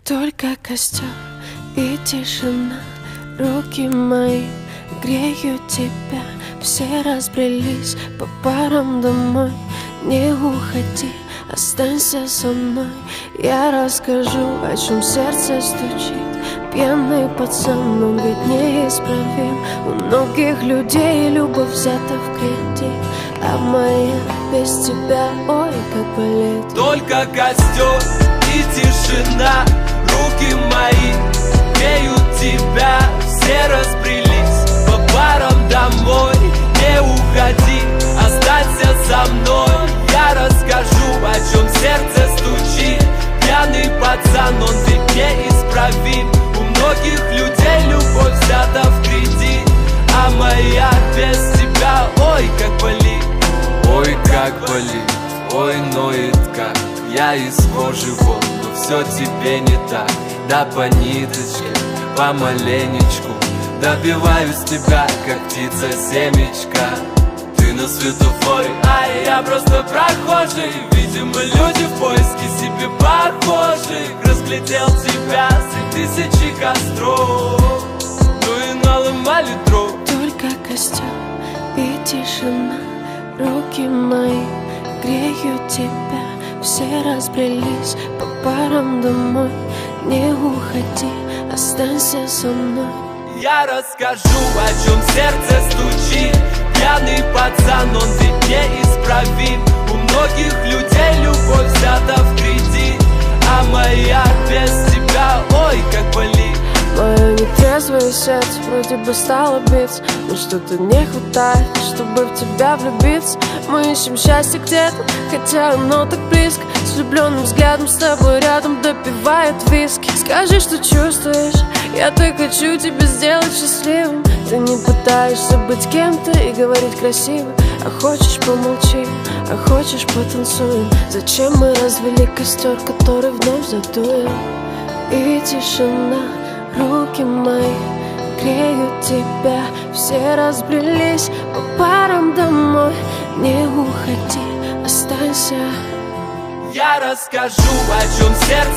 Только костер и тишина, руки мои греют тебя. Все разбрелись по парам домой. Не уходи, останься со мной. Я расскажу, о чем сердце стучит. Пьяный пацан, он ведь неисправим. У многих людей любовь взята в кредит, а моя без тебя, ой, как болит. Только костер и тишина, руки мои греют тебя. Все разбрелись по парам домой. Не уходи, останься со мной. Я расскажу, о чем сердце стучит. Пьяный пацан, он ведь неисправим. У многих людей любовь взята в кредит, а моя без тебя, ой, как болит. Ой, как болит, ой, ноет как. Я из кожи вон, но все тебе не так. Да по ниточке, помаленечку добиваюсь тебя, как птица семечка. Ты на светофоре, а я просто прохожий. Видимо, люди в поиске себе похожих. Разглядел тебя среди тысячи костров, ну и наломали дров. Только костер и тишина, руки мои греют тебя. Все разбрелись по парам домой. Не уходи, останься со мной. Я расскажу, о чем сердце стучит. Пьяный пацан, он ведь неисправим. У многих людей любовь взята в кредит, а моя без тебя, ой, как болит. Мое нетрезвое сердце вроде бы стало биться, но что-то не хватает, чтобы в тебя влюбиться. Мы ищем счастье где-то, хотя оно так близко. С влюбленным взглядом с тобой рядом допивает виски. Скажи, что чувствуешь, я так хочу тебя сделать счастливым. Ты не пытаешься быть кем-то и говорить красиво. А хочешь помолчи, а хочешь потанцуем. Зачем мы развели костер, который вновь задуем? И тишина, руки мои греют тебя. Все разбрелись по парам домой. Не уходи, останься. Я расскажу, о чем сердце